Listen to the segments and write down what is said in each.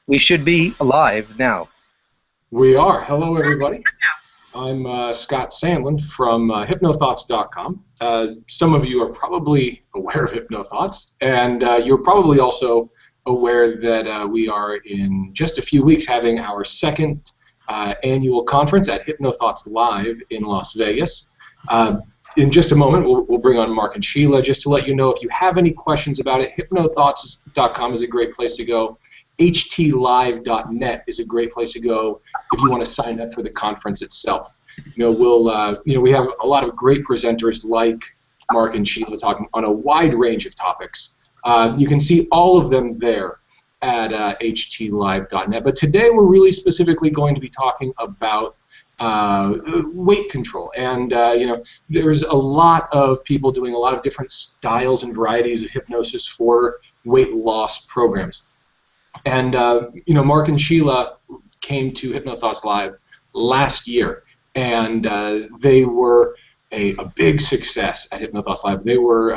We should be alive now. We are. Hello, everybody. I'm Scott Sandland from hypnothoughts.com. Some of you are probably aware of Hypnothoughts, and you're probably also aware that we are in just a few weeks having our second annual conference at Hypnothoughts Live in Las Vegas. In just a moment, we'll bring on Mark and Sheila just to let you know if you have any questions about it. Hypnothoughts.com is a great place to go. htlive.net is a great place to go if you want to sign up for the conference itself. We have a lot of great presenters like Mark and Sheila talking on a wide range of topics. You can see all of them there at htlive.net. But today we're really specifically going to be talking about weight control, and there's a lot of people doing a lot of different styles and varieties of hypnosis for weight loss programs. And Mark and Sheila came to Hypnothoughts Live last year, and they were a big success at Hypnothoughts Live. They were,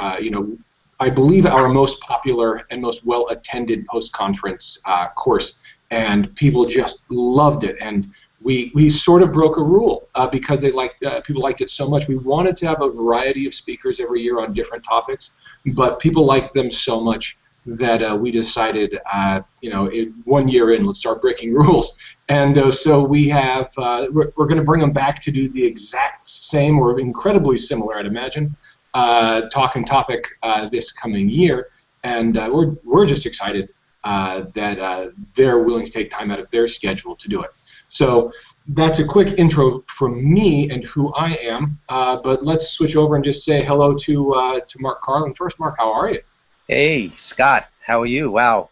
I believe, our most popular and most well-attended post-conference course, and people just loved it. And we sort of broke a rule because people liked it so much. We wanted to have a variety of speakers every year on different topics, but people liked them so much that we decided, 1 year in, let's start breaking rules. And so we have, we're going to bring them back to do the exact same or incredibly similar, I'd imagine, talk and topic this coming year. And we're just excited that they're willing to take time out of their schedule to do it. So that's a quick intro from me and who I am. But let's switch over and just say hello to Mark Carlin first. Mark, how are you? Hey, Scott, how are you? Wow,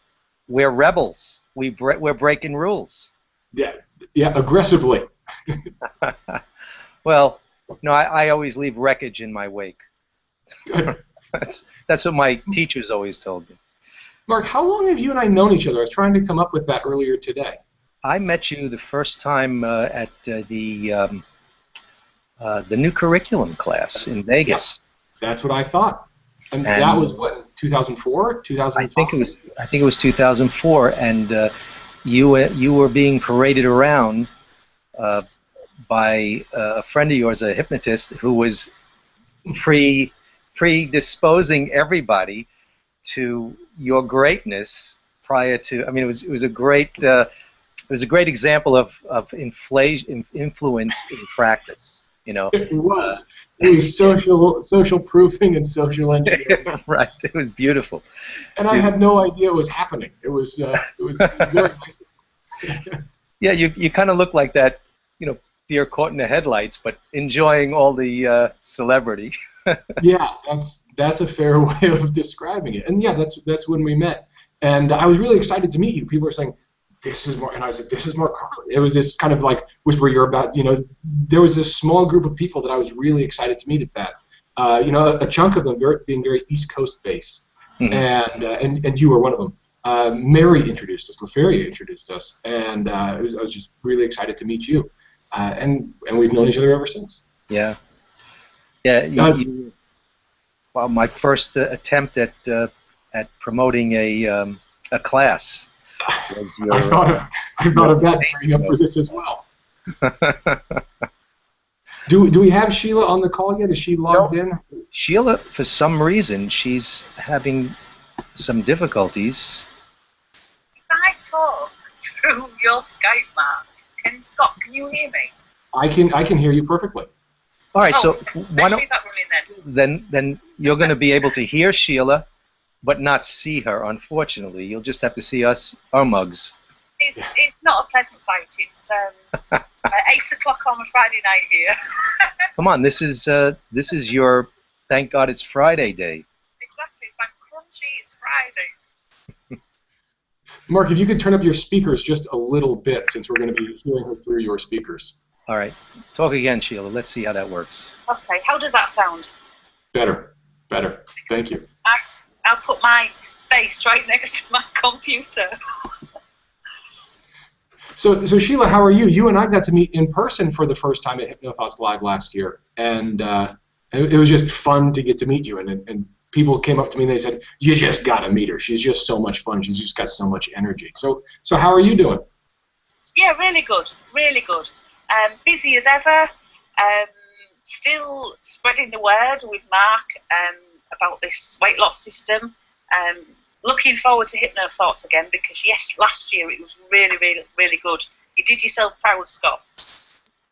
we're rebels. We're breaking rules. Yeah, aggressively. Well, I always leave wreckage in my wake. Good. That's what my teachers always told me. Mark, how long have you and I known each other? I was trying to come up with that earlier today. I met you the first time at the new curriculum class in Vegas. Yeah, that's what I thought. And that was what, 2004, 2005? I think it was 2004, and you were being paraded around by a friend of yours, a hypnotist, who was predisposing everybody to your greatness prior to. I mean, it was a great example of influence in practice. It was. It was social proofing and social engineering. Right. It was beautiful. And I had no idea it was happening. It was very nice. Yeah, you kind of look like that, deer caught in the headlights, but enjoying all the celebrity. Yeah, that's a fair way of describing it. And yeah, that's when we met. And I was really excited to meet you. People were saying, this is more, and I was like, this is more Carlin. It was this kind of like whisper you're about, there was this small group of people that I was really excited to meet at that. A chunk of them being very East Coast based. Mm-hmm. And you were one of them. Mary introduced us, LaFeria introduced us, and I was just really excited to meet you. And we've known each other ever since. Yeah. Yeah. Well, my first attempt at promoting a class. I thought of that bringing up for this as well. Do we have Sheila on the call yet? Is she logged in? Sheila, for some reason, she's having some difficulties. Can I talk through your Skype, Mark? Scott, can you hear me? I can hear you perfectly. All right, so why don't then you're going to be able to hear Sheila, but not see her, unfortunately. You'll just have to see our mugs. It's not a pleasant sight. It's 8 o'clock on a Friday night here. Come on, this is your thank God it's Friday day. Exactly. Thank crunchy it's Friday. Mark, if you could turn up your speakers just a little bit, since we're going to be hearing her through your speakers. All right. Talk again, Sheila. Let's see how that works. Okay. How does that sound? Better. Thank you. I'll put my face right next to my computer. So Sheila, how are you? You and I got to meet in person for the first time at Hypnothoughts Live last year, and it was just fun to get to meet you and people came up to me and they said, "You just got to meet her. She's just so much fun. She's just got so much energy." So how are you doing? Yeah, really good, really good. Busy as ever. Still spreading the word with Mark about this weight loss system. Looking forward to Hypno Thoughts again because, yes, last year it was really, really, really good. You did yourself proud, Scott.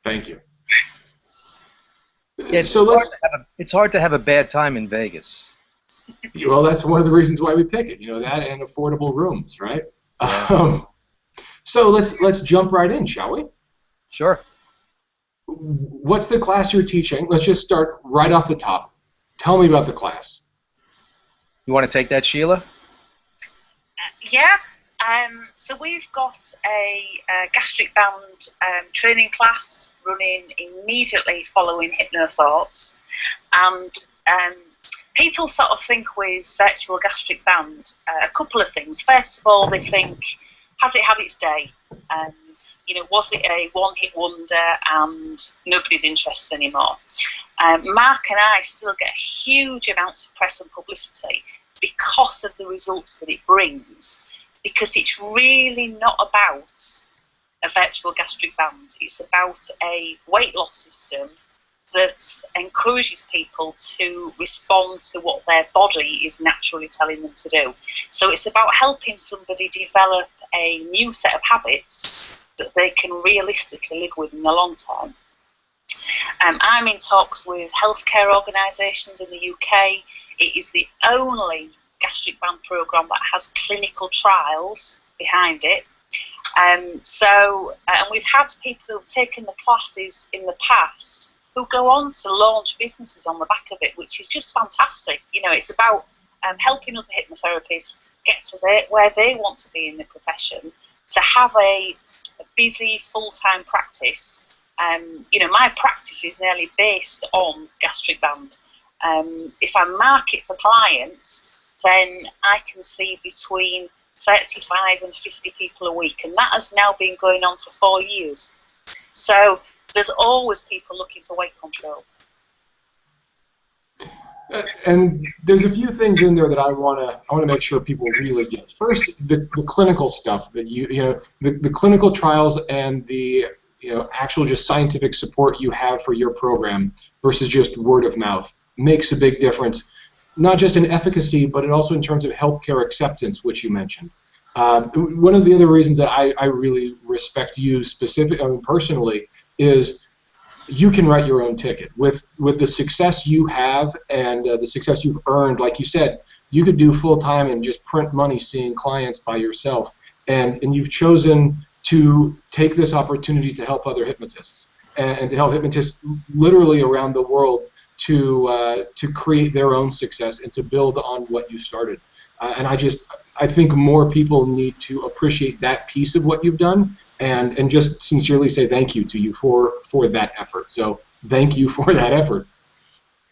Thank you. Yeah, So it's hard to have a bad time in Vegas. Well, that's one of the reasons why we pick it. That and affordable rooms, right? Yeah. So let's jump right in, shall we? Sure. What's the class you're teaching? Let's just start right off the top. Tell me about the class. You want to take that, Sheila? Yeah. So we've got a gastric band training class running immediately following Hypno Thoughts, and people sort of think with virtual gastric band a couple of things. First of all, they think, has it had its day? Was it a one-hit wonder and nobody's interested anymore? Mark and I still get huge amounts of press and publicity because of the results that it brings, because it's really not about a virtual gastric band. It's about a weight loss system that encourages people to respond to what their body is naturally telling them to do. So it's about helping somebody develop a new set of habits that they can realistically live with in the long term. I'm in talks with healthcare organisations in the UK. It is the only gastric band programme that has clinical trials behind it. And we've had people who have taken the classes in the past who go on to launch businesses on the back of it, which is just fantastic. It's about helping other hypnotherapists get to where they want to be in the profession, to have a busy full-time practice. My practice is nearly based on gastric band. If I market for clients, then I can see between 35 and 50 people a week, and that has now been going on for 4 years. So there's always people looking for weight control. And there's a few things in there that I want to make sure people really get. First, the clinical stuff that the clinical trials and the actual just scientific support you have for your program versus just word of mouth makes a big difference, not just in efficacy, but also in terms of healthcare acceptance, which you mentioned. One of the other reasons that I really respect you personally is you can write your own ticket. With the success you have and the success you've earned, like you said, you could do full-time and just print money seeing clients by yourself. And you've chosen to take this opportunity to help other hypnotists and to help hypnotists literally around the world to create their own success and to build on what you started. And I think more people need to appreciate that piece of what you've done and just sincerely say thank you to you for that effort. So thank you for that effort.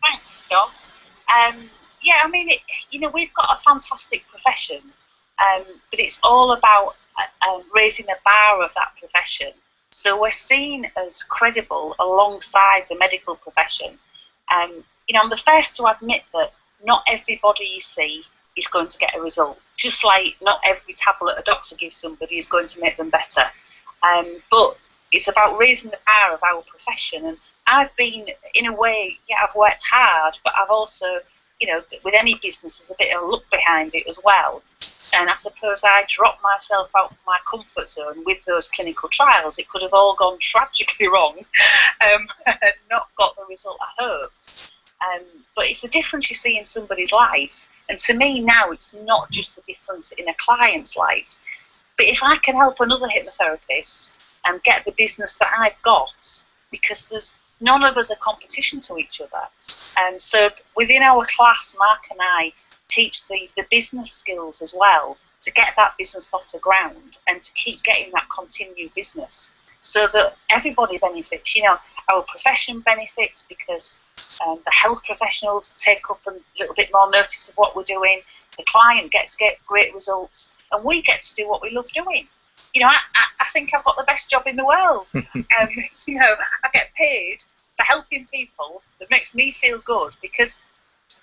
Thanks, Scott. We've got a fantastic profession, but it's all about raising the bar of that profession. So we're seen as credible alongside the medical profession. I'm the first to admit that not everybody you see is going to get a result, just like not every tablet a doctor gives somebody is going to make them better. But it's about raising the bar of our profession. And I've been, in a way, I've worked hard, but I've also, with any business, there's a bit of luck behind it as well. And I suppose I dropped myself out of my comfort zone with those clinical trials. It could have all gone tragically wrong and not got the result I hoped. But it's the difference you see in somebody's life. And to me now, it's not just the difference in a client's life. But if I can help another hypnotherapist and get the business that I've got, because none of us are competition to each other. And so within our class, Mark and I teach the business skills as well to get that business off the ground and to keep getting that continued business, so that everybody benefits. Our profession benefits because the health professionals take up a little bit more notice of what we're doing. The client gets great results, and we get to do what we love doing. I think I've got the best job in the world. I get paid for helping people. That makes me feel good because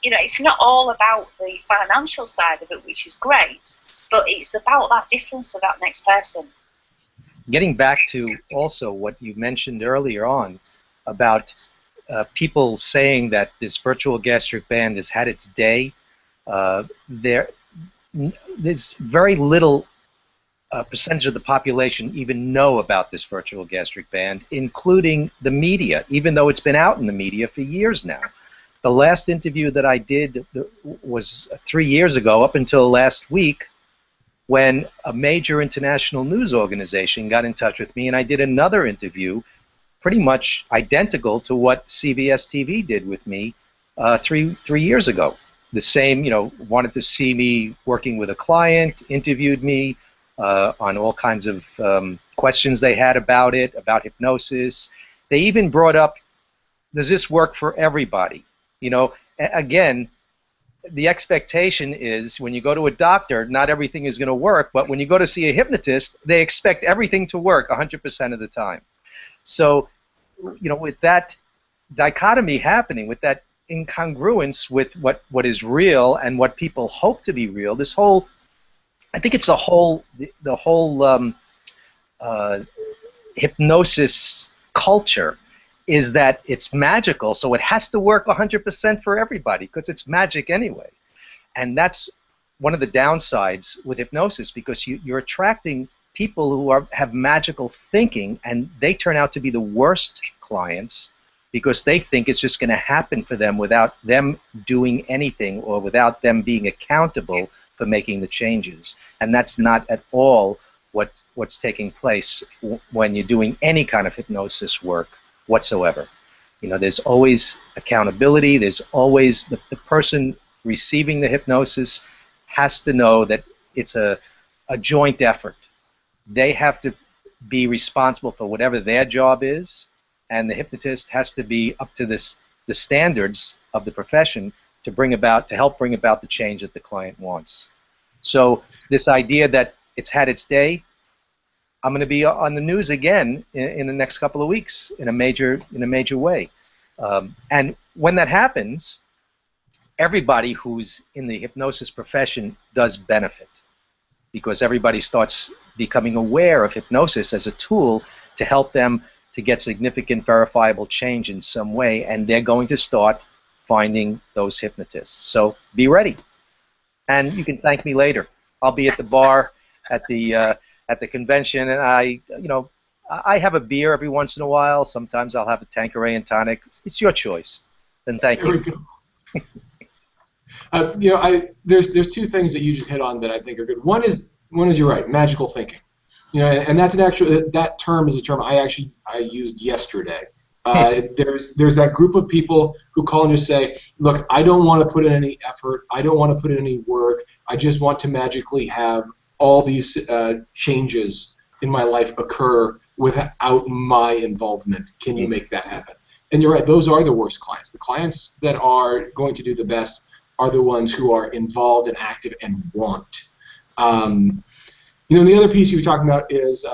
it's not all about the financial side of it, which is great, but it's about that difference to that next person. Getting back to also what you mentioned earlier on about people saying that this virtual gastric band has had its day, there's very little percentage of the population even know about this virtual gastric band, including the media, even though it's been out in the media for years now. The last interview that I did was 3 years ago, up until last week, when a major international news organization got in touch with me, and I did another interview pretty much identical to what CBS TV did with me three years ago. The same, wanted to see me working with a client, interviewed me on all kinds of questions they had about it, about hypnosis. They even brought up, does this work for everybody? Again, the expectation is when you go to a doctor, not everything is going to work, but when you go to see a hypnotist, they expect everything to work 100% of the time. So, with that dichotomy happening, with that incongruence with what is real and what people hope to be real, I think it's the whole hypnosis culture is that it's magical, so it has to work 100% for everybody because it's magic anyway. And that's one of the downsides with hypnosis, because you're attracting people who have magical thinking, and they turn out to be the worst clients because they think it's just going to happen for them without them doing anything or without them being accountable for making the changes. And that's not at all what's taking place when you're doing any kind of hypnosis work whatsoever. There's always accountability. There's always the person receiving the hypnosis has to know that it's a joint effort. They have to be responsible for whatever their job is, and the hypnotist has to be up to the standards of the profession to help bring about the change that the client wants. So this idea that it's had its day, I'm going to be on the news again in the next couple of weeks in a major way. And when that happens, everybody who's in the hypnosis profession does benefit, because everybody starts becoming aware of hypnosis as a tool to help them to get significant verifiable change in some way, and they're going to start finding those hypnotists. So be ready. And you can thank me later. I'll be at the bar at the convention, and I have a beer every once in a while. Sometimes I'll have a Tanqueray and tonic. It's your choice. Then thank you. There we go. There's two things that you just hit on that I think are good. One is you're right, magical thinking. And that's that term is a term I used yesterday. There's that group of people who call and just say, look, I don't want to put in any effort. I don't want to put in any work. I just want to magically have all these changes in my life occur without my involvement. Can you make that happen? And you're right, those are the worst clients. The clients that are going to do the best are the ones who are involved and active and want. The other piece you were talking about is,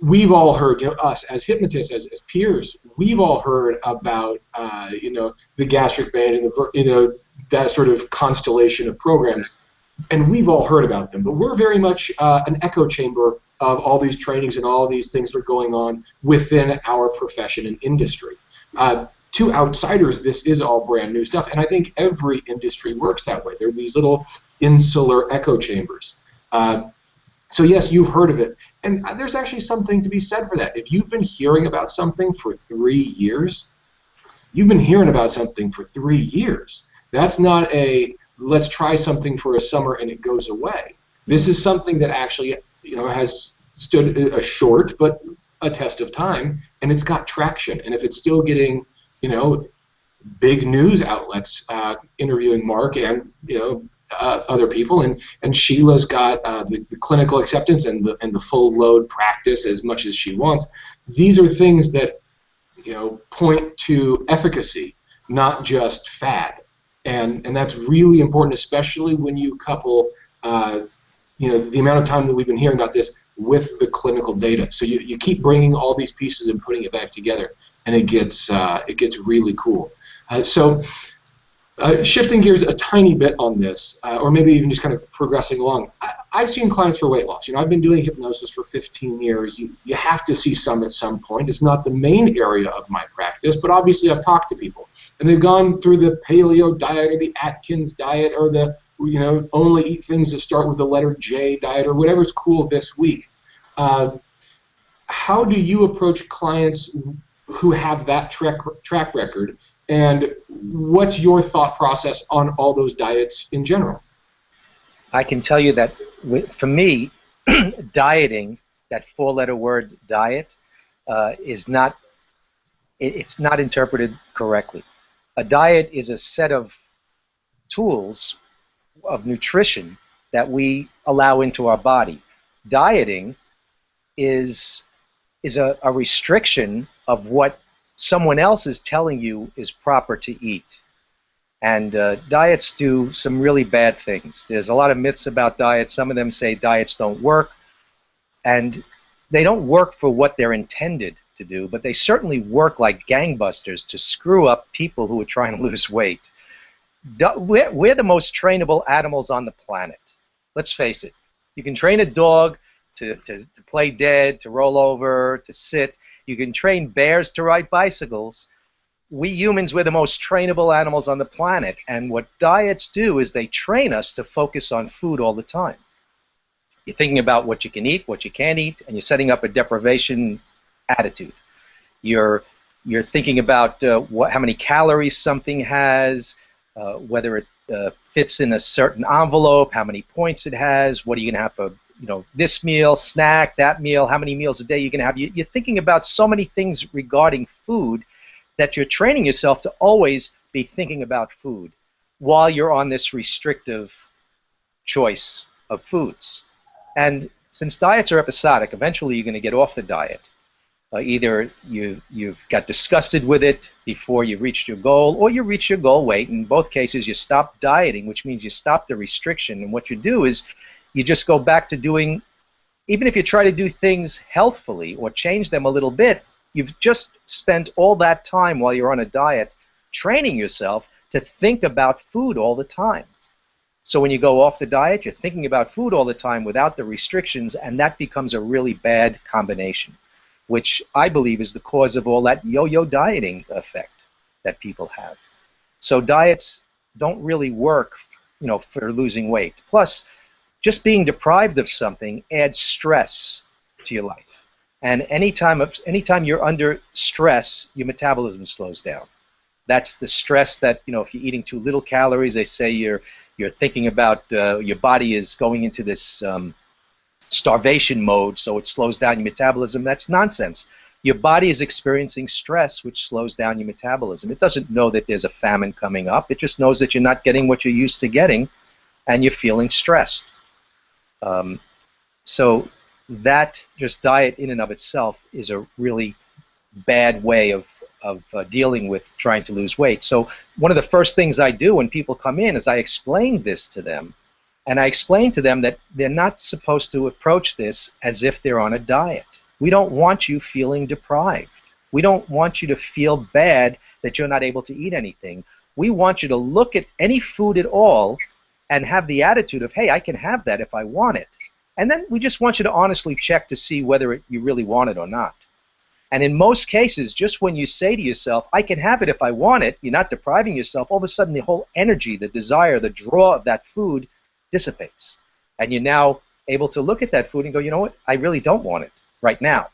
we've all heard, us as hypnotists, as peers, we've all heard about, the gastric band and that sort of constellation of programs. And we've all heard about them, but we're very much an echo chamber of all these trainings and all these things that are going on within our profession and industry. To outsiders, this is all brand new stuff, and I think every industry works that way. There are these little insular echo chambers. So yes, you've heard of it, and there's actually something to be said for that. If you've been hearing about something for 3 years, you've been hearing about something for 3 years. That's not a let's try something for a summer and it goes away. This is something that actually, has stood a short but a test of time, and it's got traction. And if it's still getting, big news outlets interviewing Mark and other people, and Sheila's got the clinical acceptance and the full load practice as much as she wants. These are things that point to efficacy, not just fad. And that's really important, especially when you couple, the amount of time that we've been hearing about this with the clinical data. So you keep bringing all these pieces and putting it back together, and it gets really cool. So Shifting gears a tiny bit on this, or maybe even just kind of progressing along, I've seen clients for weight loss. I've been doing hypnosis for 15 years. You have to see some at some point. It's not the main area of my practice, but obviously I've talked to people, and they've gone through the paleo diet or the Atkins diet or the only eat things that start with the letter J diet or whatever's cool this week. How do you approach clients who have that track record? And what's your thought process on all those diets in general? I can tell you that for me, dieting, that four-letter word diet, is not, it's not interpreted correctly. A diet is a set of tools of nutrition that we allow into our body. Dieting is a restriction of what someone else is telling you is proper to eat. And diets do some really bad things. There's a lot of myths about diets. Some of them say diets don't work. And they don't work for what they're intended to do, but they certainly work like gangbusters to screw up people who are trying to lose weight. We're the most trainable animals on the planet. Let's face it. You can train a dog to play dead, to roll over, to sit. You can train bears to ride bicycles. We humans, we're the most trainable animals on the planet. And what diets do is they train us to focus on food all the time. You're thinking about what you can eat, what you can't eat, and you're setting up a deprivation attitude. You're thinking about how many calories something has, whether it fits in a certain envelope, how many points it has, what are you going to have for this meal, snack, that meal, how many meals a day you're going to have. You're thinking about so many things regarding food that you're training yourself to always be thinking about food while you're on this restrictive choice of foods. And since diets are episodic, eventually you're going to get off the diet. Either you've got disgusted with it before you reached your goal, or you reach your goal weight. In both cases, you stop dieting, which means you stop the restriction. And what you do is you just go back to doing, even if you try to do things healthfully or change them a little bit, you've just spent all that time while you're on a diet training yourself to think about food all the time. So when you go off the diet, you're thinking about food all the time without the restrictions, and that becomes a really bad combination, which I believe is the cause of all that yo-yo dieting effect that people have. So diets don't really work, for losing weight. Plus, just being deprived of something adds stress to your life. And anytime you're under stress, your metabolism slows down. That's the stress that, if you're eating too little calories, they say you're thinking about your body is going into this starvation mode, so it slows down your metabolism. That's nonsense. Your body is experiencing stress, which slows down your metabolism. It doesn't know that there's a famine coming up. It just knows that you're not getting what you're used to getting, and you're feeling stressed. So that just diet in and of itself is a really bad way of dealing with trying to lose weight. So one of the first things I do when people come in is I explain this to them. And I explain to them that they're not supposed to approach this as if they're on a diet. We don't want you feeling deprived. We don't want you to feel bad that you're not able to eat anything. We want you to look at any food at all and have the attitude of, hey, I can have that if I want it. And then we just want you to honestly check to see whether you really want it or not. And in most cases, just when you say to yourself, I can have it if I want it, you're not depriving yourself, all of a sudden the whole energy, the desire, the draw of that food dissipates. And you're now able to look at that food and go, you know what, I really don't want it right now.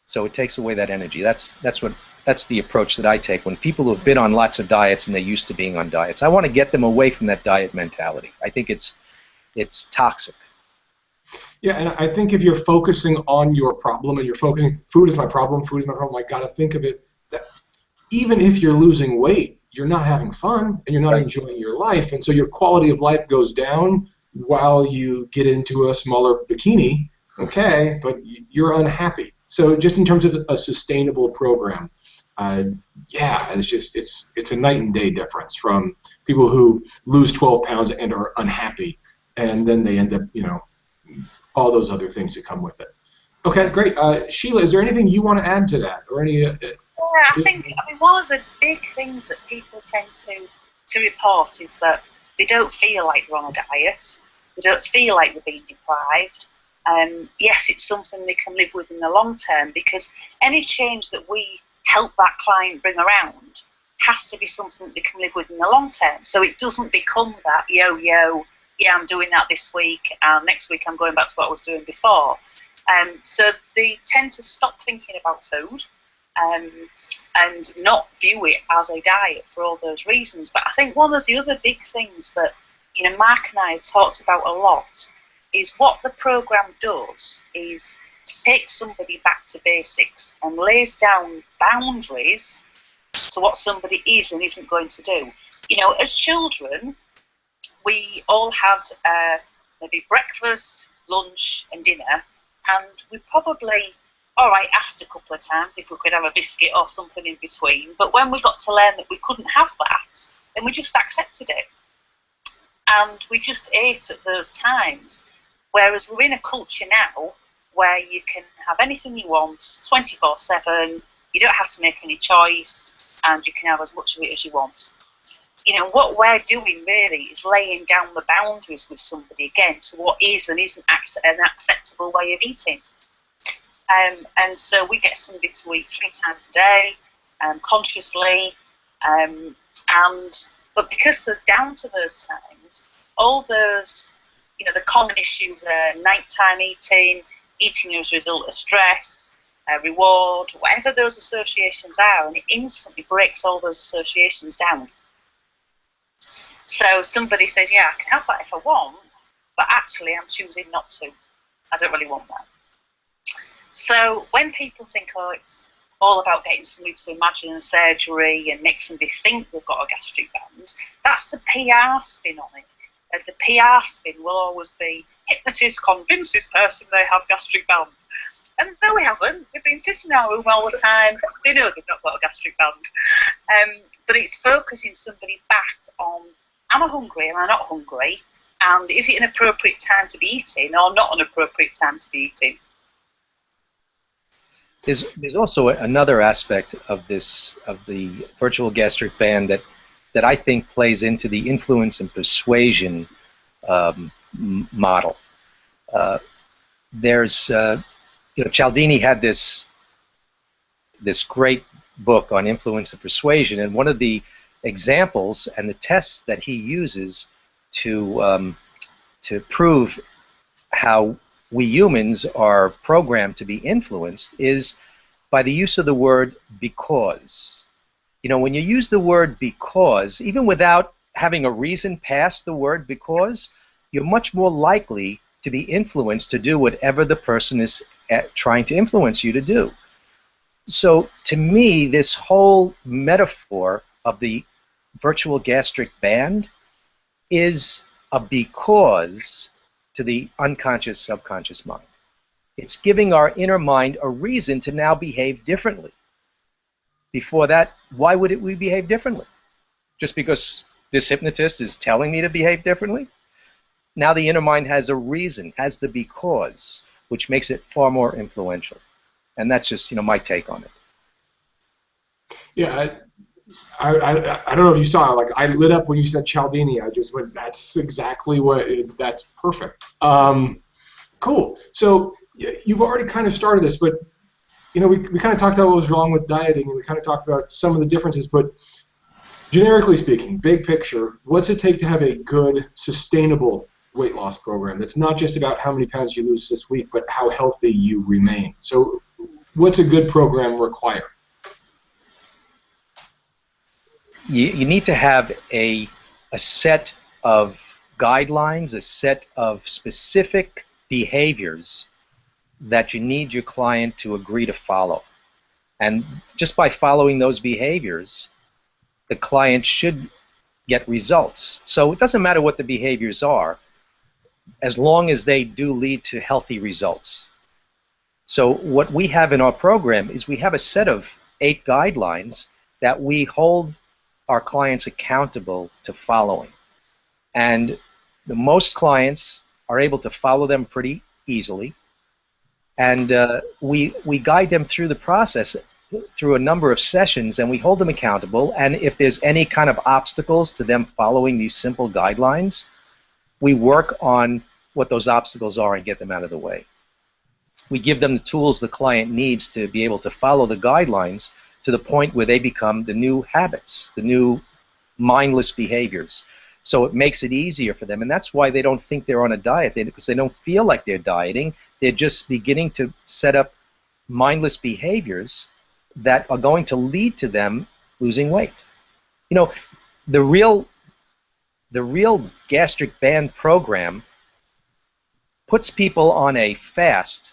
So it takes away that energy. That's the approach that I take when people who have been on lots of diets and they're used to being on diets. I want to get them away from that diet mentality. I think it's toxic. Yeah, and I think if you're focusing on your problem and you're focusing, food is my problem, I got to think of it that even if you're losing weight, you're not having fun and you're not enjoying your life, and so your quality of life goes down while you get into a smaller bikini, okay, but you're unhappy. So just in terms of a sustainable program, yeah, it's a night and day difference from people who lose 12 pounds and are unhappy, and then they end up, all those other things that come with it. Okay, great. Sheila, is there anything you want to add to that, or any Yeah, I mean, one of the big things that people tend to report is that they don't feel like they're on a diet. They don't feel like they're being deprived. Yes, it's something they can live with in the long term, because any change that we help that client bring around has to be something that they can live with in the long term. So it doesn't become that yo-yo, yeah, I'm doing that this week, and next week I'm going back to what I was doing before. So they tend to stop thinking about food, and not view it as a diet for all those reasons. But I think one of the other big things that, you know, Mark and I have talked about a lot is what the program does is take somebody back to basics and lays down boundaries to what somebody is and isn't going to do. You know, as children, we all had maybe breakfast, lunch, and dinner, and we probably, all right, asked a couple of times if we could have a biscuit or something in between. But when we got to learn that we couldn't have that, then we just accepted it. And we just ate at those times. Whereas we're in a culture now where you can have anything you want 24/7, you don't have to make any choice, and you can have as much of it as you want. You know, what we're doing really is laying down the boundaries with somebody again to what is and isn't an acceptable way of eating. And so we get somebody to eat 3 times a day, consciously, but because they're down to those times, all those, you know, the common issues are nighttime eating, eating as a result of stress, reward, whatever those associations are, and it instantly breaks all those associations down. So somebody says, yeah, I can have that if I want, but actually I'm choosing not to. I don't really want that. So when people think, oh, it's all about getting somebody to imagine a surgery and make somebody think they've got a gastric band, that's the PR spin on it. And the PR spin will always be, hypnotist convince this person they have gastric band. And no, we haven't. They've been sitting in our room all the time. They know they've not got a gastric band. But it's focusing somebody back on, am I hungry? Am I not hungry? And is it an appropriate time to be eating or not an appropriate time to be eating? There's also another aspect of this, of the virtual gastric band, that I think plays into the influence and persuasion model. There's you know, Cialdini had this great book on influence and persuasion, and one of the examples and the tests that he uses to prove how we humans are programmed to be influenced is by the use of the word because. You know, when you use the word because, even without having a reason past the word because, you're much more likely to be influenced to do whatever the person is trying to influence you to do. So to me, this whole metaphor of the virtual gastric band is a because to the unconscious, subconscious mind. It's giving our inner mind a reason to now behave differently. Before that, why would we behave differently? Just because this hypnotist is telling me to behave differently? Now the inner mind has a reason, has the because, which makes it far more influential. And that's just, you know, my take on it. Yeah, I don't know if you saw, like, I lit up when you said Cialdini. I just went, that's exactly what, that's perfect. Cool. So you've already kind of started this, but, you know, we kind of talked about what was wrong with dieting, and we kind of talked about some of the differences, but generically speaking, big picture, what's it take to have a good, sustainable weight loss program that's not just about how many pounds you lose this week, but how healthy you remain? So what's a good program require? You need to have a set of guidelines, a set of specific behaviors that you need your client to agree to follow. And just by following those behaviors, the client should get results. So it doesn't matter what the behaviors are, as long as they do lead to healthy results. So what we have in our program is we have a set of 8 guidelines that we hold our clients accountable to following. And most clients are able to follow them pretty easily. And we guide them through the process through a number of sessions, and we hold them accountable. And if there's any kind of obstacles to them following these simple guidelines, we work on what those obstacles are and get them out of the way. We give them the tools the client needs to be able to follow the guidelines to the point where they become the new habits, the new mindless behaviors. So it makes it easier for them, and that's why they don't think they're on a diet, because they don't feel like they're dieting. They're just beginning to set up mindless behaviors that are going to lead to them losing weight. You know, the real gastric band program puts people on a fast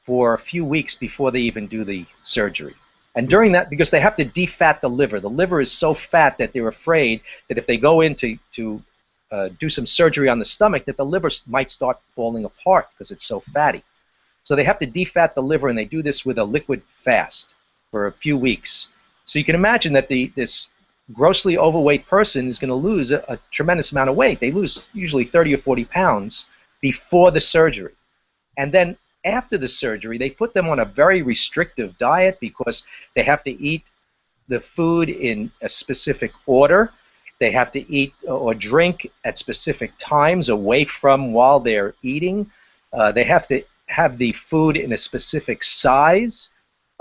for a few weeks before they even do the surgery. And during that, because they have to defat the liver is so fat that they're afraid that if they go in to do some surgery on the stomach, that the liver might start falling apart because it's so fatty. So they have to defat the liver, and they do this with a liquid fast for a few weeks. So you can imagine that this grossly overweight person is going to lose a tremendous amount of weight. They lose usually 30 or 40 pounds before the surgery. And then after the surgery, they put them on a very restrictive diet because they have to eat the food in a specific order. They have to eat or drink at specific times away from while they're eating. They have to have the food in a specific size.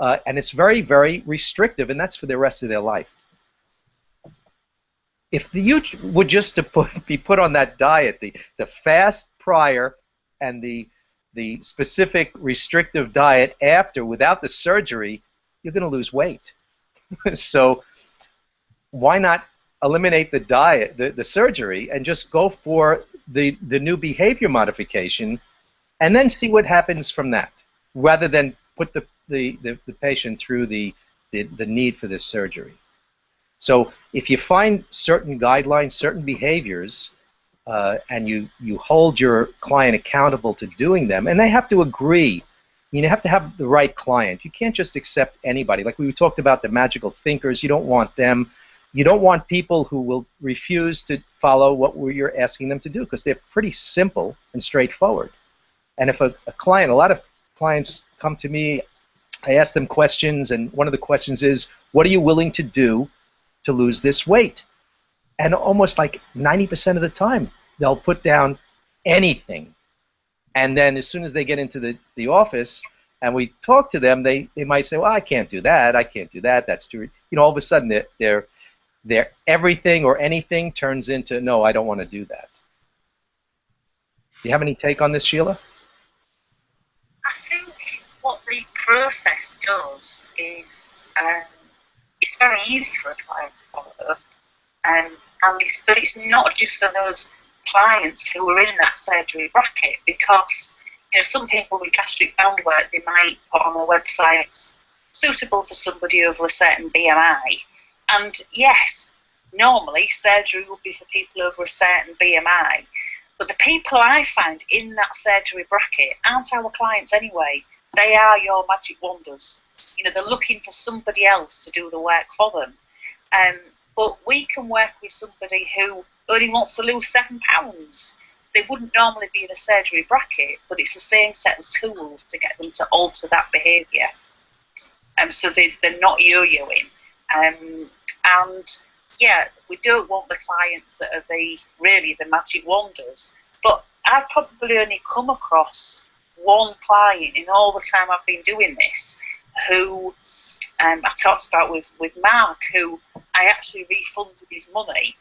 And it's very, very restrictive, and that's for the rest of their life. If you were just to be put on that diet, the fast prior and the specific restrictive diet after, without the surgery, you're going to lose weight. So why not eliminate the diet, the surgery, and just go for the new behavior modification, and then see what happens from that, rather than put the patient through the need for this surgery. So if you find certain guidelines, certain behaviors, and you hold your client accountable to doing them, and they have to agree. I mean, you have to have the right client. You can't just accept anybody. Like we talked about the magical thinkers, you don't want them. You don't want people who will refuse to follow what you're asking them to do, because they're pretty simple and straightforward. And if a client, a lot of clients come to me, I ask them questions, and one of the questions is, what are you willing to do to lose this weight? And almost like 90% of the time, they'll put down anything. And then as soon as they get into the office and we talk to them, they might say, well, I can't do that, I can't do that, that's too, you know, all of a sudden their everything or anything turns into, no, I don't want to do that. Do you have any take on this, Sheila? I think what the process does is it's very easy for a client to follow. But it's not just for those clients who are in that surgery bracket, because some people with gastric band work, they might put on their websites suitable for somebody over a certain BMI. And yes, normally surgery would be for people over a certain BMI. But the people I find in that surgery bracket aren't our clients anyway. They are your magic wonders. They're looking for somebody else to do the work for them. But we can work with somebody who only wants to lose 7 pounds. They wouldn't normally be in a surgery bracket, but it's the same set of tools to get them to alter that behaviour. So they're not yo-yoing. And yeah, we don't want the clients that are really the magic wonders. But I've probably only come across one client in all the time I've been doing this who I talked about with Mark, who I actually refunded his money,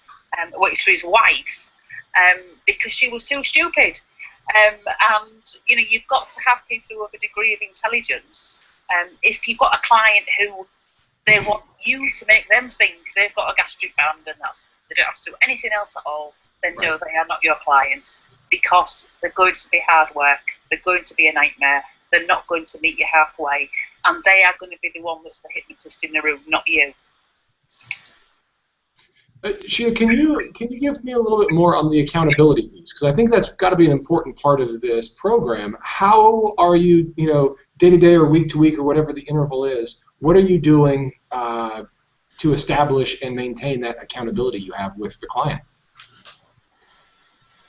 well, it's for his wife, because she was too stupid. And you've got to have people who have a degree of intelligence. If you've got a client who they want you to make them think they've got a gastric band and they don't have to do anything else at all, then no, they are not your client, because they're going to be hard work, they're going to be a nightmare, they're not going to meet you halfway, and they are going to be the one that's the hypnotist in the room, not you. Sheila, can you give me a little bit more on the accountability piece? Because I think that's got to be an important part of this program. How are you, day to day or week to week or whatever the interval is, what are you doing to establish and maintain that accountability you have with the client?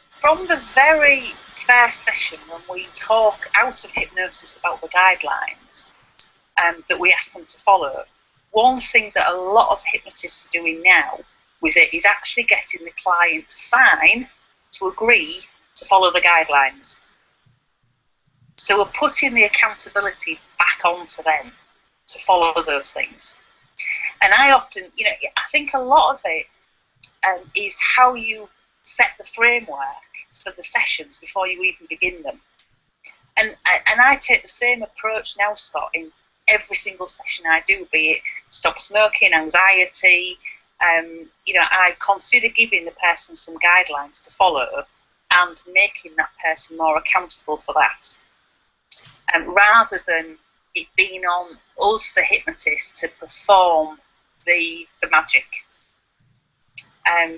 From the very first session, when we talk out of hypnosis about the guidelines, that we ask them to follow. One thing that a lot of hypnotists are doing now with it is actually getting the client to sign, to agree to follow the guidelines. So we're putting the accountability back onto them to follow those things. And I often, I think a lot of it is how you set the framework for the sessions before you even begin them. And I take the same approach now, Scott, in every single session I do, be it stop smoking, anxiety. I consider giving the person some guidelines to follow and making that person more accountable for that. Rather than it being on us, the hypnotist, to perform the magic.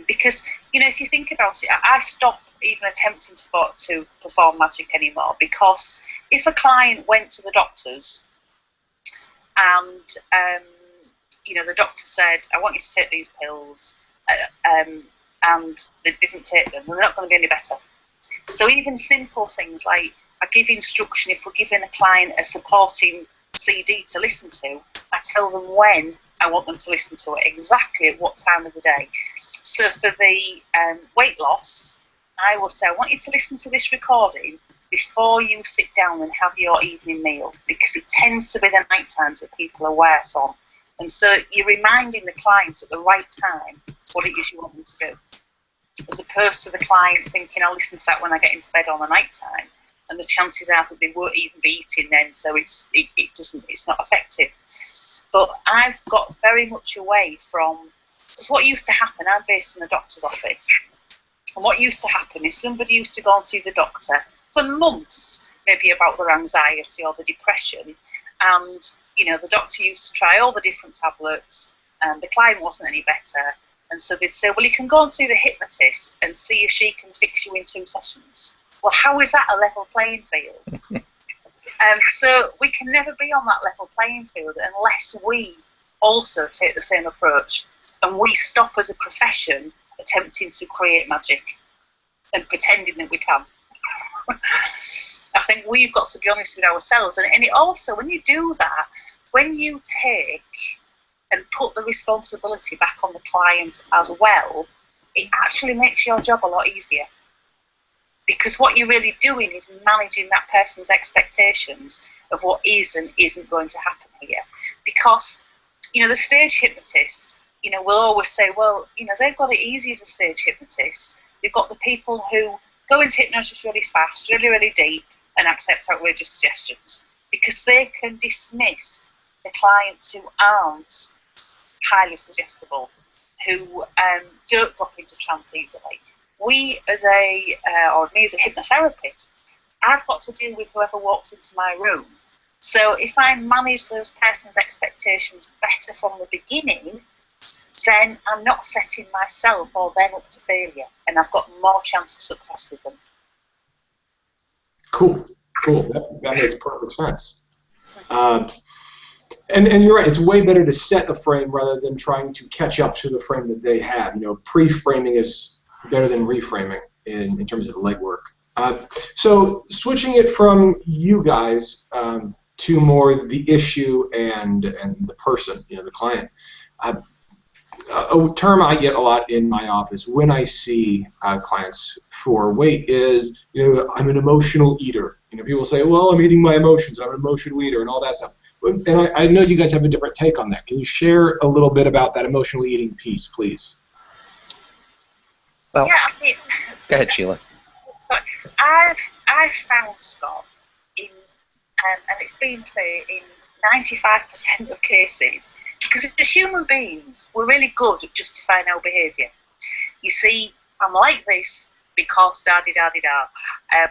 Because, if you think about it, I stop even attempting to perform magic anymore, because if a client went to the doctors and, the doctor said, I want you to take these pills, and they didn't take them, they're not going to be any better. So even simple things like, I give instruction, if we're giving a client a supporting CD to listen to, I tell them when I want them to listen to it, exactly at what time of the day. So for the weight loss, I will say, I want you to listen to this recording before you sit down and have your evening meal, because it tends to be the night times that people are worse on. And so you're reminding the client at the right time what it is you want them to do, as opposed to the client thinking, I'll listen to that when I get into bed on the night time. And the chances are that they won't even be eating then, so it's not effective. But I've got very much away from, because what used to happen, I'm based in a doctor's office, and what used to happen is somebody used to go and see the doctor for months, maybe about their anxiety or the depression, and the doctor used to try all the different tablets, and the client wasn't any better, and so they'd say, well, you can go and see the hypnotist and see if she can fix you in 2 sessions. Well, how is that a level playing field? So we can never be on that level playing field unless we also take the same approach, and we stop as a profession attempting to create magic and pretending that we can. I think we've got to be honest with ourselves, and it also, when you do that, when you take and put the responsibility back on the client as well, it actually makes your job a lot easier. Because what you're really doing is managing that person's expectations of what is and isn't going to happen here. Because, the stage hypnotists, will always say, well, they've got it easy as a stage hypnotist. They've got the people who go into hypnosis really fast, really, really deep, and accept outrageous suggestions. Because they can dismiss the clients who aren't highly suggestible, who don't drop into trance easily. Me as a hypnotherapist, I've got to deal with whoever walks into my room. So if I manage those person's expectations better from the beginning, then I'm not setting myself or them up to failure, and I've got more chance of success with them. Cool. That makes perfect sense. And you're right, it's way better to set a frame rather than trying to catch up to the frame that they have. Pre-framing is better than reframing in terms of the legwork. So switching it from you guys to more the issue and the person, the client. A term I get a lot in my office when I see clients for weight is, I'm an emotional eater. People say, well, I'm eating my emotions, I'm an emotional eater, and all that stuff. And I know you guys have a different take on that. Can you share a little bit about that emotional eating piece, please? Well, yeah, go ahead, Sheila. Sorry, I've found, Scott, and it's been, say, in 95% of cases, because as human beings, we're really good at justifying our behaviour. You see, I'm like this because da-di-da-di-da.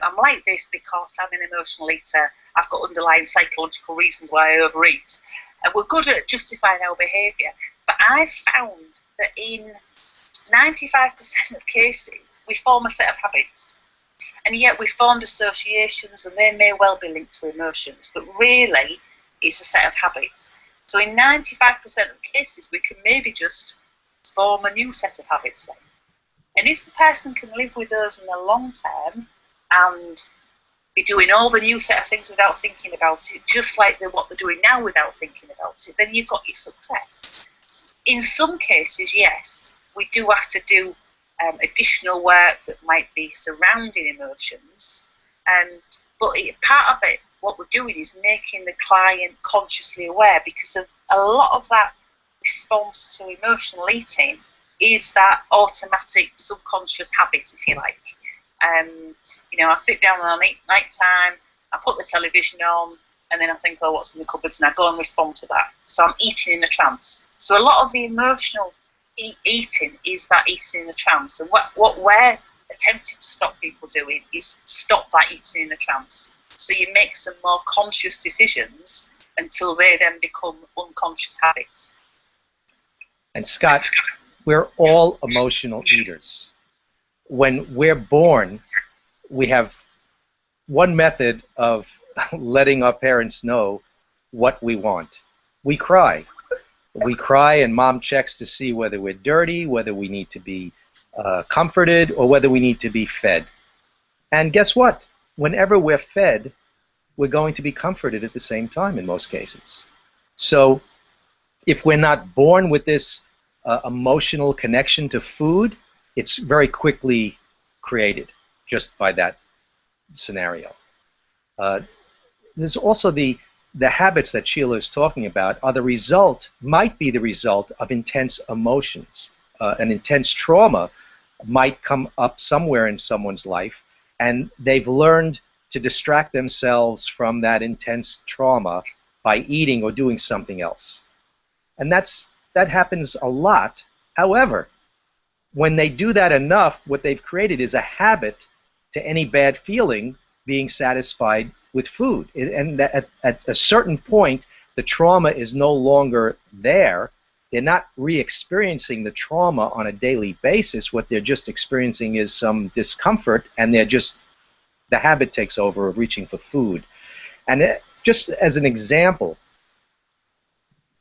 I'm like this because I'm an emotional eater. I've got underlying psychological reasons why I overeat. And we're good at justifying our behaviour. But I've found that in 95% of cases, we form a set of habits. And yet we formed associations, and they may well be linked to emotions, but really it's a set of habits. So in 95% of cases, we can maybe just form a new set of habits then. And if the person can live with those in the long term and be doing all the new set of things without thinking about it, just like what they're doing now without thinking about it, then you've got your success. In some cases, yes, we do have to do additional work that might be surrounding emotions, but part of it, what we're doing is making the client consciously aware, because of a lot of that response to emotional eating is that automatic subconscious habit, if you like. You know, I sit down on night time, I put the television on, and then I think, oh, what's in the cupboards, and I go and respond to that. So I'm eating in a trance. So a lot of the emotional eating is that eating in a trance. And what we're attempting to stop people doing is stop that eating in a trance. So you make some more conscious decisions until they then become unconscious habits. And Scott, we're all emotional eaters. When we're born, we have one method of letting our parents know what we want. We cry. We cry, and mom checks to see whether we're dirty, whether we need to be comforted, or whether we need to be fed. And guess what? Whenever we're fed, we're going to be comforted at the same time in most cases. So if we're not born with this emotional connection to food, it's very quickly created just by that scenario. There's also the habits that Sheila is talking about might be the result of intense emotions. An intense trauma might come up somewhere in someone's life, and they've learned to distract themselves from that intense trauma by eating or doing something else. And that happens a lot. However, when they do that enough, what they've created is a habit to any bad feeling being satisfied with food. And at a certain point, the trauma is no longer there. They're not re-experiencing the trauma on a daily basis. What they're just experiencing is some discomfort, and the habit takes over of reaching for food. And just as an example,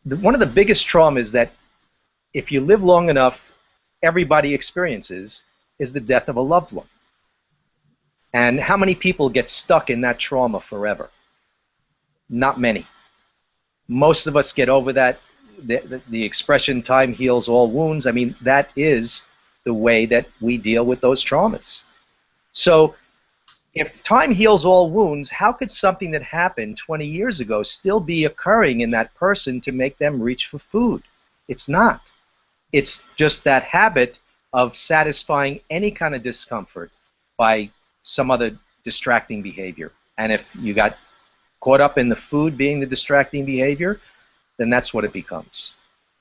one of the biggest traumas that if you live long enough, everybody experiences is the death of a loved one. And how many people get stuck in that trauma forever? Not many. Most of us get over that. The expression, time heals all wounds, I mean, that is the way that we deal with those traumas. So if time heals all wounds, how could something that happened 20 years ago still be occurring in that person to make them reach for food? It's not. It's just that habit of satisfying any kind of discomfort by some other distracting behavior. And if you got caught up in the food being the distracting behavior, then that's what it becomes.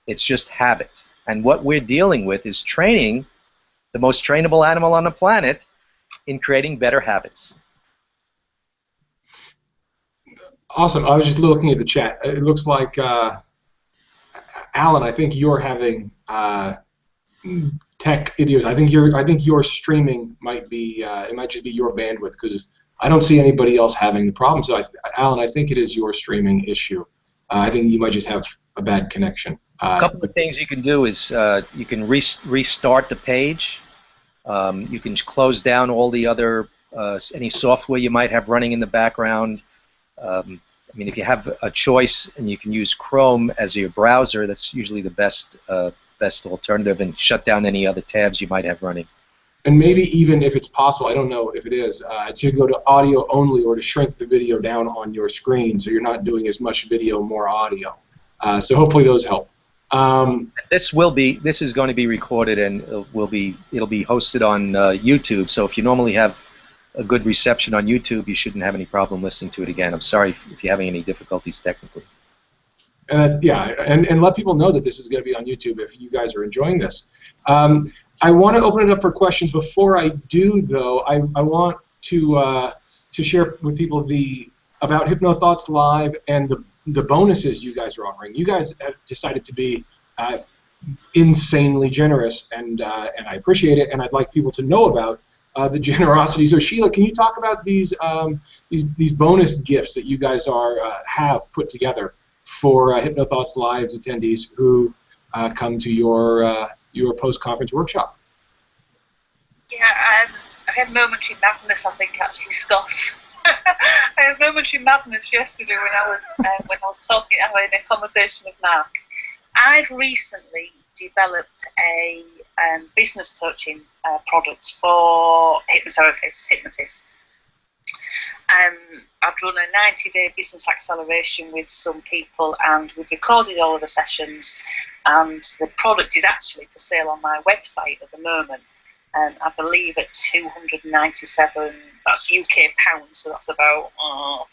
It's just habit. And what we're dealing with is training the most trainable animal on the planet in creating better habits. Awesome. I was just looking at the chat. It looks like, Alan, I think you're having tech issues. I think your streaming might be it might just be your bandwidth, because I don't see anybody else having the problem. So, Alan, I think it is your streaming issue. I think you might just have a bad connection. A couple of things you can do is you can restart the page. You can close down all the other any software you might have running in the background. I mean, if you have a choice and you can use Chrome as your browser, that's usually the best alternative, and shut down any other tabs you might have running. And maybe even if it's possible, I don't know if it is, to go to audio only, or to shrink the video down on your screen so you're not doing as much video, more audio. So hopefully those help. This is going to be recorded, and it'll be hosted on YouTube. So if you normally have a good reception on YouTube, you shouldn't have any problem listening to it again. I'm sorry if you're having any difficulties technically. Yeah, and let people know that this is going to be on YouTube if you guys are enjoying this. I want to open it up for questions. Before I do, though, I want to share with people about HypnoThoughts Live and the bonuses you guys are offering. You guys have decided to be insanely generous, and I appreciate it, and I'd like people to know about the generosity. So Sheila, can you talk about these bonus gifts that you guys have put together for HypnoThoughts Live's attendees who come to your post-conference workshop? Yeah, I had momentary madness, I think, actually, Scott. I had momentary madness yesterday when I was talking, having a conversation with Mark. I've recently developed a business coaching product for hypnotists. I've run a 90-day business acceleration with some people, and we've recorded all of the sessions, and the product is actually for sale on my website at the moment. I believe at 297, that's UK pounds, so that's about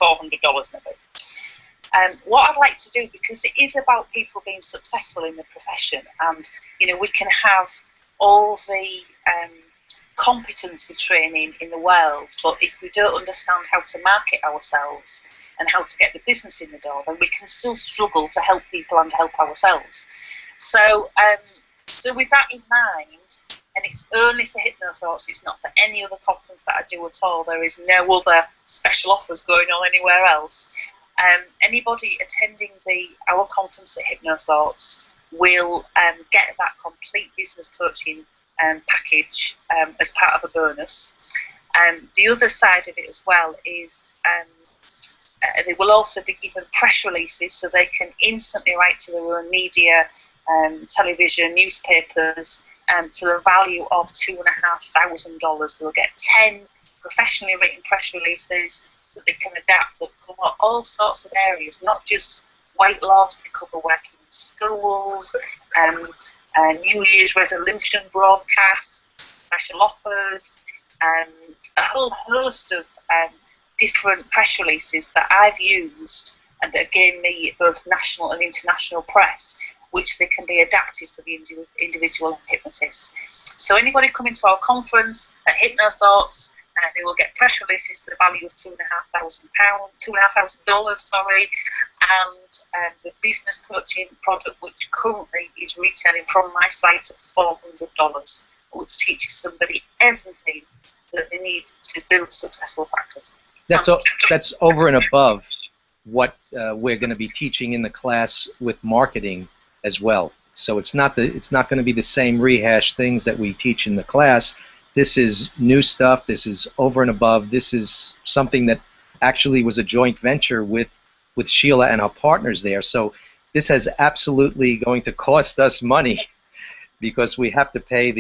$400 maybe. What I'd like to do, because it is about people being successful in the profession, and we can have all the competency training in the world, but if we don't understand how to market ourselves and how to get the business in the door, then we can still struggle to help people and help ourselves. So with that in mind, and it's only for HypnoThoughts, it's not for any other conference that I do at all. There is no other special offers going on anywhere else. Anybody attending our conference at HypnoThoughts will get that complete business coaching package as part of a bonus. The other side of it as well is they will also be given press releases, so they can instantly write to their own media, television, newspapers, to the value of $2,500. They'll get 10 professionally written press releases that they can adapt, that cover all sorts of areas, not just weight loss. They cover working in schools, New Year's resolution broadcasts, special offers, a whole host of different press releases that I've used and that gain me both national and international press, which they can be adapted for the individual hypnotist. So anybody coming to our conference at HypnoThoughts, they will get press releases to the value of $2,500, sorry, and the business coaching product, which currently is retailing from my site at $400, which teaches somebody everything that they need to build a successful practice. That's over and above what we're going to be teaching in the class with marketing as well. So it's not going to be the same rehash things that we teach in the class. This is new stuff. This is over and above. This is something that actually was a joint venture with Sheila and our partners there. So this is absolutely going to cost us money because we have to pay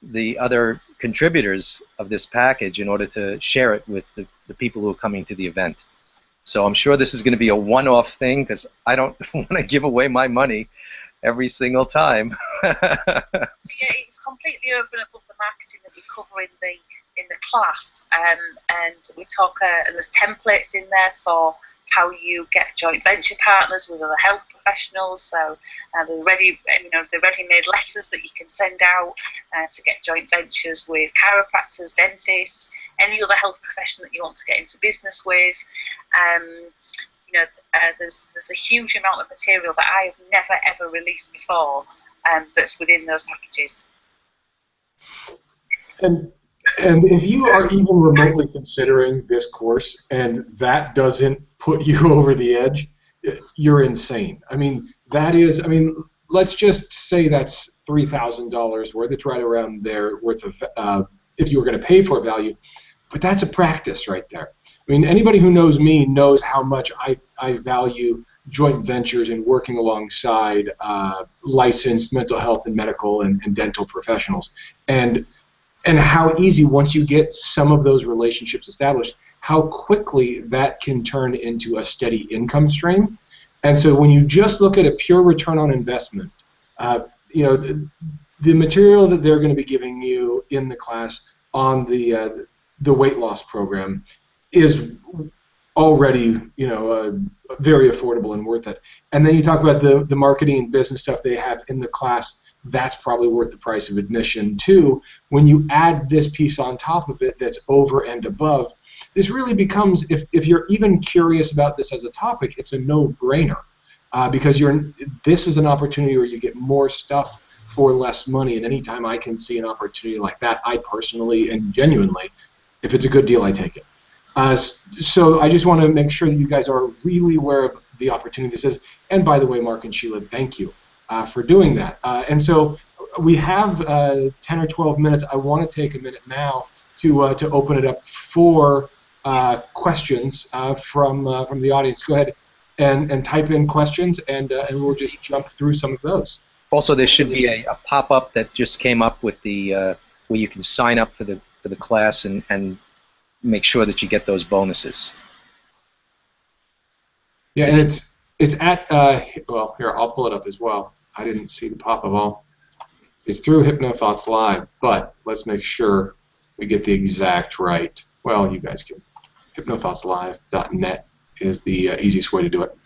the other contributors of this package in order to share it with the people who are coming to the event. So I'm sure this is going to be a one-off thing because I don't want to give away my money every single time. So yeah, it's completely over and above the marketing that we cover in the class, and we talk. And there's templates in there for how you get joint venture partners with other health professionals. So the ready-made letters that you can send out to get joint ventures with chiropractors, dentists, any other health profession that you want to get into business with. There's a huge amount of material that I have never ever released before that's within those packages. And if you are even remotely considering this course and that doesn't put you over the edge, you're insane. I mean, let's just say that's $3,000 worth. It's right around there worth of, if you were going to pay for value. But that's a practice right there. I mean, anybody who knows me knows how much I value joint ventures and working alongside licensed mental health and medical and dental professionals. And how easy, once you get some of those relationships established, how quickly that can turn into a steady income stream. And so when you just look at a pure return on investment, the material that they're going to be giving you in the class on the weight loss program is already, very affordable and worth it. And then you talk about the marketing and business stuff they have in the class. That's probably worth the price of admission too. When you add this piece on top of it that's over and above, this really becomes, if you're even curious about this as a topic, it's a no-brainer because this is an opportunity where you get more stuff for less money. And anytime I can see an opportunity like that, I personally and genuinely, if it's a good deal, I take it. So I just want to make sure that you guys are really aware of the opportunity this is. And by the way, Mark and Sheila, thank you for doing that. And so we have 10 or 12 minutes. I want to take a minute now to open it up for questions from the audience. Go ahead and type in questions, and we'll just jump through some of those. Also, there should be a pop-up that just came up with the where you can sign up for the class and make sure that you get those bonuses. Yeah, and it's at well, here, I'll pull it up as well. I didn't see the pop-up all. It's through HypnoThoughts Live, but let's make sure we get the exact right. Well, you guys can. HypnoThoughtsLive.net is the easiest way to do it.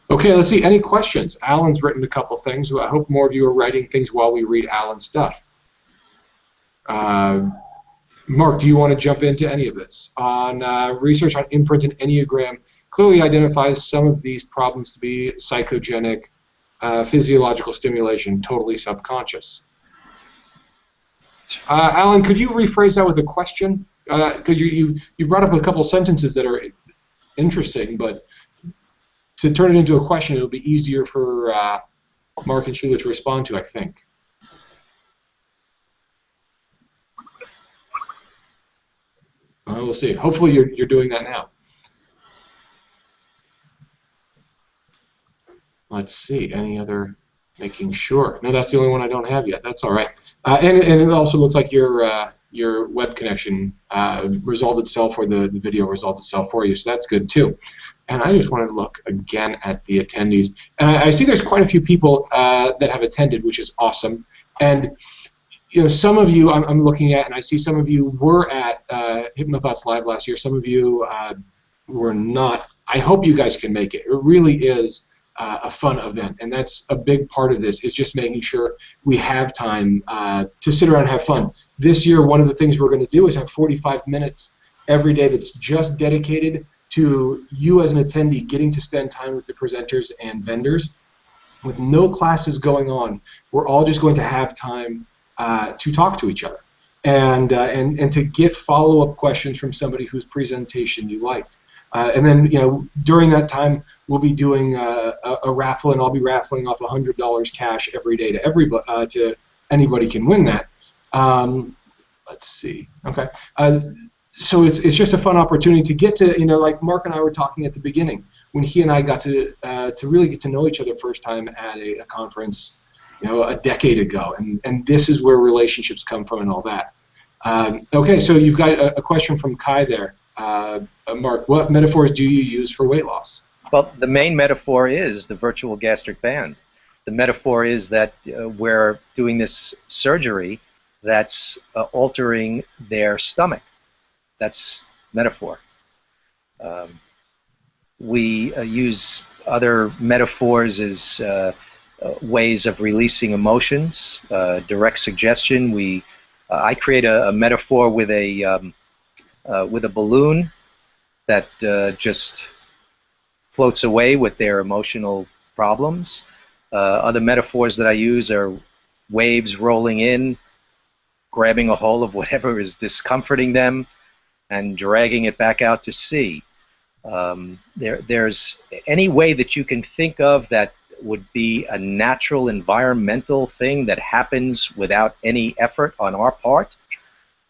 Okay, let's see. Any questions? Alan's written a couple things. I hope more of you are writing things while we read Alan's stuff. Mark, do you want to jump into any of this? On research on imprint and Enneagram clearly identifies some of these problems to be psychogenic, physiological stimulation, totally subconscious. Alan, could you rephrase that with a question? Because you brought up a couple sentences that are interesting, but to turn it into a question, it'll be easier for Mark and Sheila to respond to, I think. We'll see. Hopefully you're doing that now. Let's see. Any other? Making sure. No, that's the only one I don't have yet. That's all right. And it also looks like your web connection resolved itself, or the video resolved itself for you, so that's good too. And I just want to look again at the attendees. And I see there's quite a few people that have attended, which is awesome. And you know, some of you I'm looking at, and I see some of you were at HypnoThoughts Live last year. Some of you were not. I hope you guys can make it. It really is a fun event, and that's a big part of this, is just making sure we have time to sit around and have fun. This year, one of the things we're going to do is have 45 minutes every day that's just dedicated to you as an attendee getting to spend time with the presenters and vendors. With no classes going on, we're all just going to have time to talk to each other and to get follow-up questions from somebody whose presentation you liked. And then, you know, during that time, we'll be doing a raffle, and I'll be raffling off $100 cash every day to everybody. To anybody can win that. Let's see. Okay. So it's just a fun opportunity to get to, you know, like Mark and I were talking at the beginning, when he and I got to really get to know each other first time at a conference, you know, a decade ago, and this is where relationships come from and all that. Okay, so you've got a question from Kai there. Mark, what metaphors do you use for weight loss? Well, the main metaphor is the virtual gastric band. The metaphor is that we're doing this surgery that's altering their stomach. That's metaphor. We use other metaphors as ways of releasing emotions, direct suggestion. I create a metaphor with a balloon that just floats away with their emotional problems. Other metaphors that I use are waves rolling in, grabbing a hold of whatever is discomforting them, and dragging it back out to sea. There's any way that you can think of that would be a natural environmental thing that happens without any effort on our part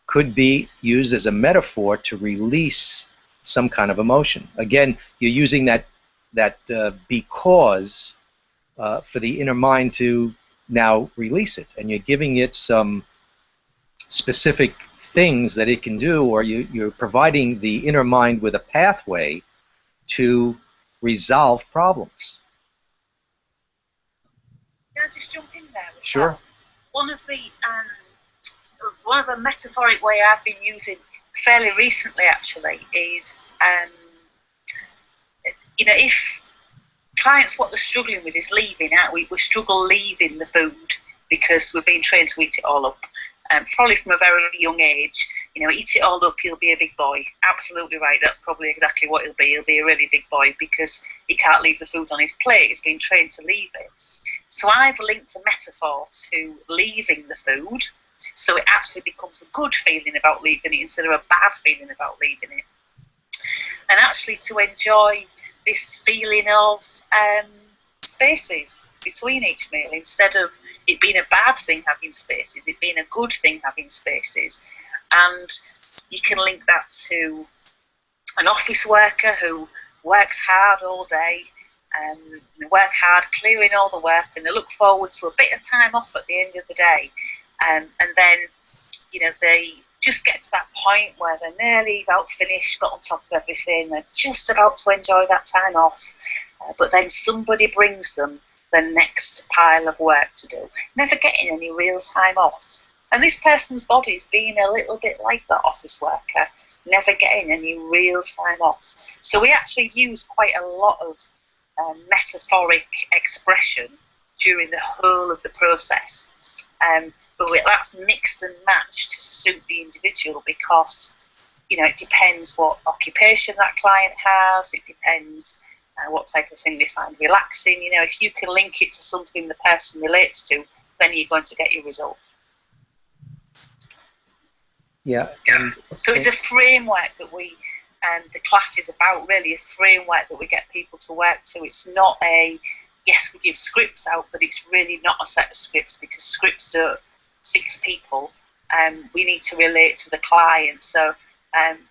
could be used as a metaphor to release some kind of emotion. Again, you're using that because for the inner mind to now release it, and you're giving it some specific things that it can do, or you're providing the inner mind with a pathway to resolve problems. Can I just jump in there? Sure. One of the metaphoric way I've been using fairly recently, actually, is you know, if clients, what they're struggling with is leaving out. We struggle leaving the food because we're being trained to eat it all up. Probably from a very young age, you know, eat it all up, he'll be a big boy. Absolutely right, that's probably exactly what he'll be. He'll be a really big boy because he can't leave the food on his plate. He's been trained to leave it. So I've linked a metaphor to leaving the food, so it actually becomes a good feeling about leaving it instead of a bad feeling about leaving it. And actually to enjoy this feeling of spaces between each meal, instead of it being a bad thing having spaces, it being a good thing having spaces. And you can link that to an office worker who works hard all day, they work hard clearing all the work, and they look forward to a bit of time off at the end of the day, and then they just get to that point where they're nearly about finished, got on top of everything, they're just about to enjoy that time off, but then somebody brings them the next pile of work to do, never getting any real time off. And this person's body's being a little bit like that office worker, never getting any real time off. So we actually use quite a lot of metaphoric expression during the whole of the process. But that's mixed and matched to suit the individual, because it depends what occupation that client has, it depends what type of thing they find relaxing. If you can link it to something the person relates to, then you're going to get your result. Yeah. So it's a framework that the class is about, really, a framework that we get people to work to. It's not yes, we give scripts out, but it's really not a set of scripts, because scripts don't fix people. We need to relate to the client. So,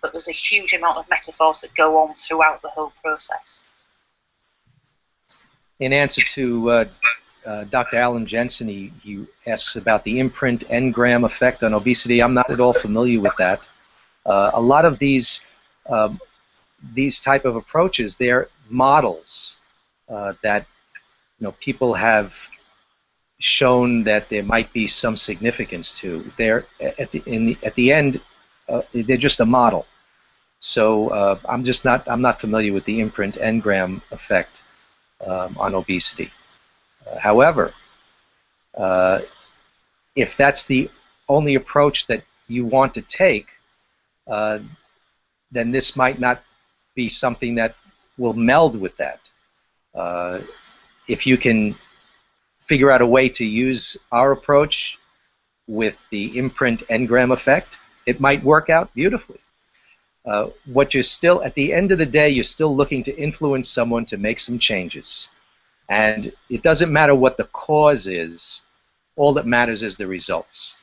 but there's a huge amount of metaphors that go on throughout the whole process. In answer to Dr. Alan Jensen, he asks about the imprint engram effect on obesity. I'm not at all familiar with that. A lot of these type of approaches, they're models that people have shown that there might be some significance to. They're at the end, they're just a model. So I'm not familiar with the imprint engram effect on obesity. However, if that's the only approach that you want to take, then this might not be something that will meld with that. If you can figure out a way to use our approach with the imprint engram effect, it might work out beautifully. What you're still, at the end of the day, you're still looking to influence someone to make some changes. And it doesn't matter what the cause is, all that matters is the results.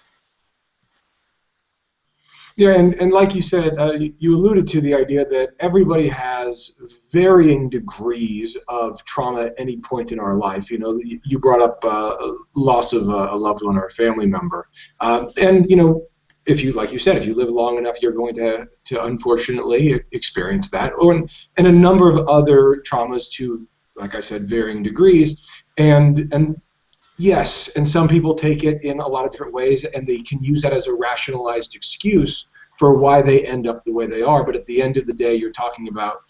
Yeah, and like you said, you alluded to the idea that everybody has varying degrees of trauma at any point in our life. You brought up loss of a loved one or a family member, and if you, like you said, if you live long enough, you're going to unfortunately experience that, and a number of other traumas to, like I said, varying degrees, and yes, and some people take it in a lot of different ways, and they can use that as a rationalized excuse for why they end up the way they are. But at the end of the day, you're talking about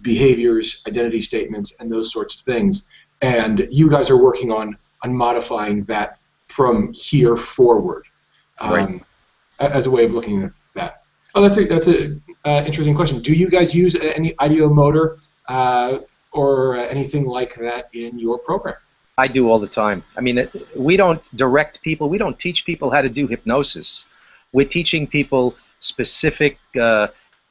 behaviors, identity statements, and those sorts of things. And you guys are working on modifying that from here forward, Right. as a way of looking at that. Oh, that's a interesting question. Do you guys use any ideomotor or anything like that in your program? I do all the time. I mean, we don't direct people. We don't teach people how to do hypnosis. We're teaching people specific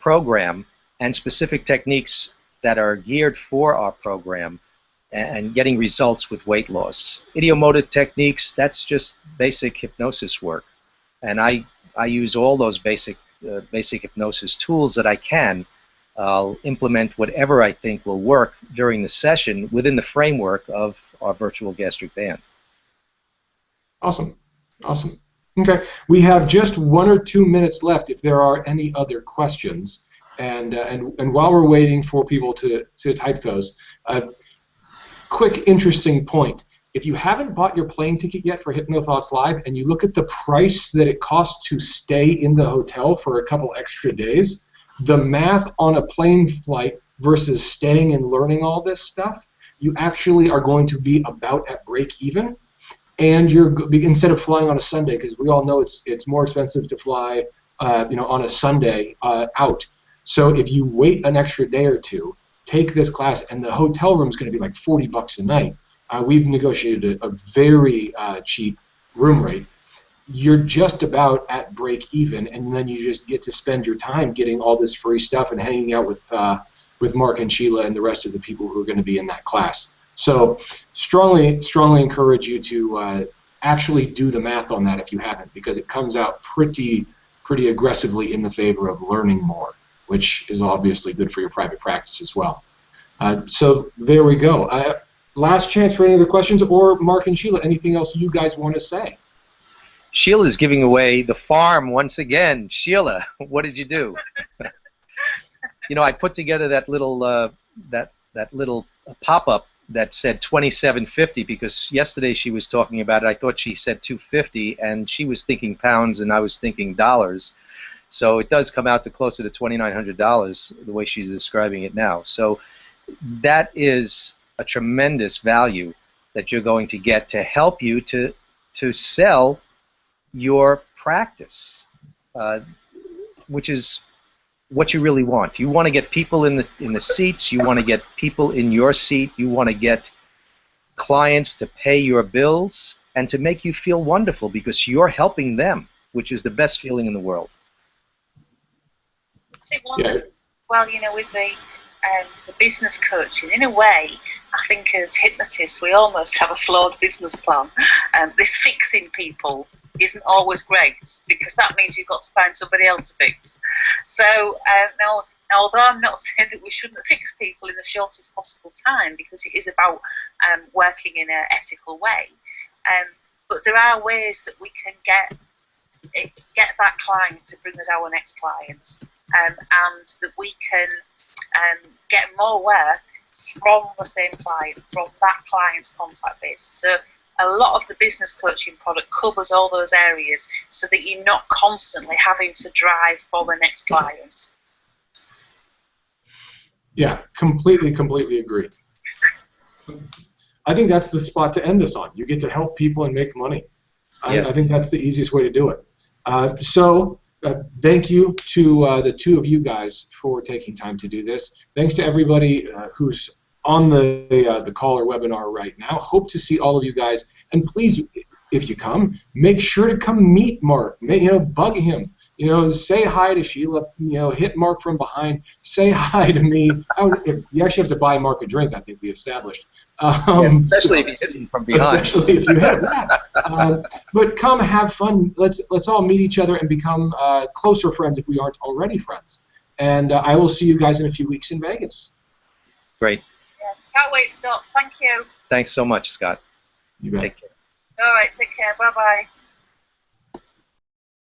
program and specific techniques that are geared for our program and getting results with weight loss. Ideomotor techniques, that's just basic hypnosis work. And I use all those basic hypnosis tools that I can. I'll implement whatever I think will work during the session within the framework of our virtual gastric band. Awesome. Awesome. Okay, we have just 1 or 2 minutes left if there are any other questions. And while we're waiting for people to type those, quick interesting point. If you haven't bought your plane ticket yet for HypnoThoughts Live and you look at the price that it costs to stay in the hotel for a couple extra days, the math on a plane flight versus staying and learning all this stuff, you actually are going to be about at break even. And instead of flying on a Sunday, because we all know it's more expensive to fly on a Sunday out. So if you wait an extra day or two, take this class, and the hotel room is going to be like $40 a night. We've negotiated a very cheap room rate. You're just about at break even, and then you just get to spend your time getting all this free stuff and hanging out with Mark and Sheila and the rest of the people who are going to be in that class. So strongly encourage you to actually do the math on that if you haven't, because it comes out pretty aggressively in the favor of learning more which is obviously good for your private practice as well. So there we go. Last chance for any other questions, or Mark and Sheila, anything else you guys want to say? Sheila's giving away the farm once again. Sheila, what did you do? You know, I put together that little that little pop-up that said $27.50 because yesterday she was talking about it. I thought she said $250, and she was thinking pounds, and I was thinking dollars. So it does come out to closer to $2,900 the way she's describing it now. So that is a tremendous value that you're going to get to help you to sell your practice, which is what you really want. You want to get people in the seats. You want to get people in your seat. You want to get clients to pay your bills and to make you feel wonderful because you're helping them, which is the best feeling in the world. I think one is, well, you know, with the business coaching, in a way, I think as hypnotists we almost have a flawed business plan. This fixing people isn't always great because that means you've got to find somebody else to fix. So now, although I'm not saying that we shouldn't fix people in the shortest possible time because it is about working in an ethical way, but there are ways that we can get that client to bring us our next clients, and that we can get more work from the same client, from that client's contact base. So a lot of the business coaching product covers all those areas so that you're not constantly having to drive for the next clients. Yeah, completely agree. I think that's the spot to end this on. You get to help people and make money. Yes. I think that's the easiest way to do it. Thank you to the two of you guys for taking time to do this. Thanks to everybody who's on the call or webinar right now. Hope to see all of you guys. And please, if you come, make sure to come meet Mark. Bug him. Say hi to Sheila. Hit Mark from behind. Say hi to me. You actually have to buy Mark a drink, I think we established. Especially if you hit him from behind. Especially if you hit him. Yeah. But come, have fun. Let's all meet each other and become closer friends if we aren't already friends. And I will see you guys in a few weeks in Vegas. Great. Yeah, can't wait, Scott. Thank you. Thanks so much, Scott. You bet. Take care. All right, take care. Bye-bye.